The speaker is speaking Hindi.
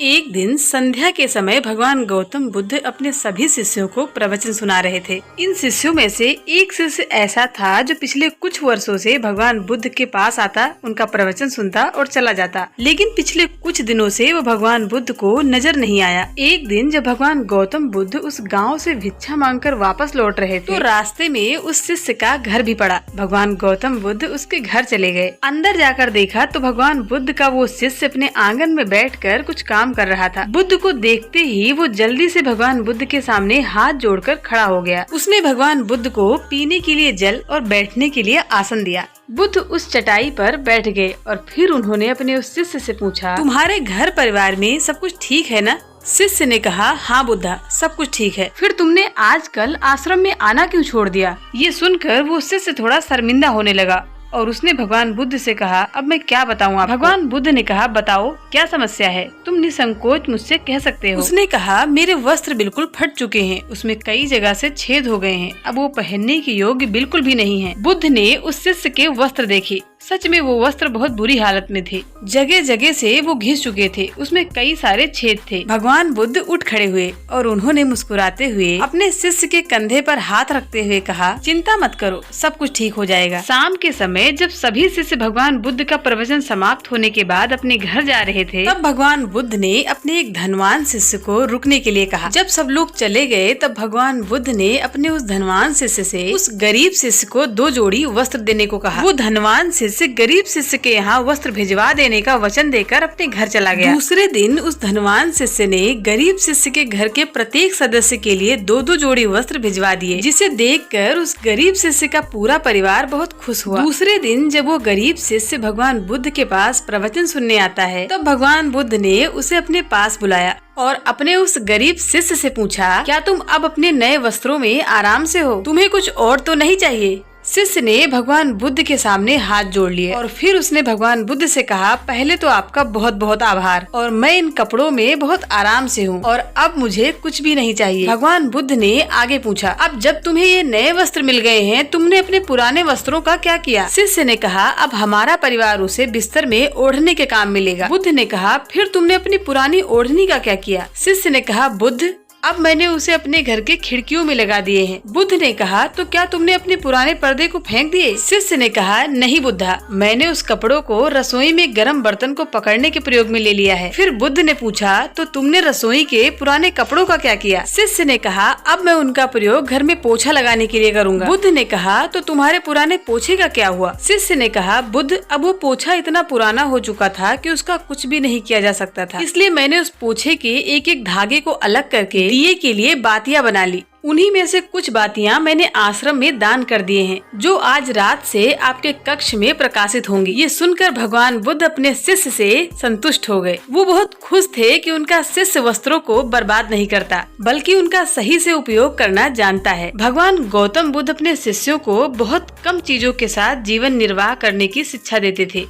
एक दिन संध्या के समय भगवान गौतम बुद्ध अपने सभी शिष्यों को प्रवचन सुना रहे थे। इन शिष्यों में से एक शिष्य ऐसा था जो पिछले कुछ वर्षों से भगवान बुद्ध के पास आता, उनका प्रवचन सुनता और चला जाता, लेकिन पिछले कुछ दिनों से वो भगवान बुद्ध को नजर नहीं आया। एक दिन जब भगवान गौतम बुद्ध उस गांव से भिक्षा मांगकर वापस लौट रहे थे, तो रास्ते में उस शिष्य का घर भी पड़ा। भगवान गौतम बुद्ध उसके घर चले गए। अंदर जाकर देखा तो भगवान बुद्ध का वो शिष्य अपने आंगन में बैठकर कुछ काम कर रहा था। बुद्ध को देखते ही वो जल्दी से भगवान बुद्ध के सामने हाथ जोड़कर खड़ा हो गया। उसने भगवान बुद्ध को पीने के लिए जल और बैठने के लिए आसन दिया। बुद्ध उस चटाई पर बैठ गए और फिर उन्होंने अपने उस शिष्य से पूछा, तुम्हारे घर परिवार में सब कुछ ठीक है ना? शिष्य ने कहा, हाँ बुद्धा, सब कुछ ठीक है। फिर तुमने आजकल आश्रम में आना क्यों छोड़ दिया? ये सुनकर वो शिष्य थोड़ा शर्मिंदा होने लगा और उसने भगवान बुद्ध से कहा, अब मैं क्या बताऊँ आपको? भगवान बुद्ध ने कहा, बताओ क्या समस्या है, तुम निसंकोच मुझसे कह सकते हो। उसने कहा, मेरे वस्त्र बिल्कुल फट चुके हैं, उसमें कई जगह से छेद हो गए हैं, अब वो पहनने के योग्य बिल्कुल भी नहीं है। बुद्ध ने उस शिष्य के वस्त्र देखे। सच में वो वस्त्र बहुत बुरी हालत में थे, जगह जगह से वो घिस चुके थे, उसमें कई सारे छेद थे। भगवान बुद्ध उठ खड़े हुए और उन्होंने मुस्कुराते हुए अपने शिष्य के कंधे पर हाथ रखते हुए कहा, चिंता मत करो, सब कुछ ठीक हो जाएगा। शाम के समय जब सभी शिष्य भगवान बुद्ध का प्रवचन समाप्त होने के बाद अपने घर जा रहे थे, तब भगवान बुद्ध ने अपने एक धनवान शिष्य को रुकने के लिए कहा। जब सब लोग चले गए तब भगवान बुद्ध ने अपने उस धनवान शिष्य से उस गरीब शिष्य को 2 जोड़ी वस्त्र देने को कहा। वो धनवान शिष्य गरीब शिष्य के यहाँ वस्त्र भिजवा देने का वचन देकर अपने घर चला गया। दूसरे दिन उस धनवान शिष्य ने गरीब शिष्य के घर के प्रत्येक सदस्य के लिए 2-2 जोड़ी वस्त्र भिजवा दिए, जिसे देखकर उस गरीब शिष्य का पूरा परिवार बहुत खुश हुआ। दूसरे दिन जब वो गरीब शिष्य भगवान बुद्ध के पास प्रवचन सुनने आता है, तब भगवान बुद्ध ने उसे अपने पास बुलाया और अपने उस गरीब शिष्य से पूछा, क्या तुम अब अपने नए वस्त्रों में आराम से हो? तुम्हें कुछ और तो नहीं चाहिए? शिष्य ने भगवान बुद्ध के सामने हाथ जोड़ लिए और फिर उसने भगवान बुद्ध से कहा, पहले तो आपका बहुत बहुत आभार, और मैं इन कपड़ों में बहुत आराम से हूँ और अब मुझे कुछ भी नहीं चाहिए। भगवान बुद्ध ने आगे पूछा, अब जब तुम्हें ये नए वस्त्र मिल गए हैं, तुमने अपने पुराने वस्त्रों का क्या किया? शिष्य ने कहा, अब हमारा परिवार उसे बिस्तर में ओढ़ने के काम मिलेगा। बुद्ध ने कहा, फिर तुमने अपनी पुरानी ओढ़नी का क्या किया? शिष्य ने कहा, बुद्ध, अब मैंने उसे अपने घर के खिड़कियों में लगा दिए हैं। बुद्ध ने कहा, तो क्या तुमने अपने पुराने पर्दे को फेंक दिए? शिष्य ने कहा, नहीं बुद्धा, मैंने उस कपड़ों को रसोई में गर्म बर्तन को पकड़ने के प्रयोग में ले लिया है। फिर बुद्ध ने पूछा, तो तुमने रसोई के पुराने कपड़ों का क्या किया? शिष्य ने कहा, अब मैं उनका प्रयोग घर में पोछा लगाने के लिए करूँगा। बुद्ध ने कहा, तो तुम्हारे पुराने पोछे का क्या हुआ? शिष्य ने कहा, बुद्ध, अब वो पोछा इतना पुराना हो चुका था कि उसका कुछ भी नहीं किया जा सकता था, इसलिए मैंने उस पोछे के एक एक धागे को अलग करके दिए के लिए बातियां बना ली। उन्हीं में से कुछ बातियां मैंने आश्रम में दान कर दिए हैं, जो आज रात से आपके कक्ष में प्रकाशित होंगी। ये सुनकर भगवान बुद्ध अपने शिष्य से संतुष्ट हो गए। वो बहुत खुश थे कि उनका शिष्य वस्त्रों को बर्बाद नहीं करता, बल्कि उनका सही से उपयोग करना जानता है। भगवान गौतम बुद्ध अपने शिष्यों को बहुत कम चीजों के साथ जीवन निर्वाह करने की शिक्षा देते थे।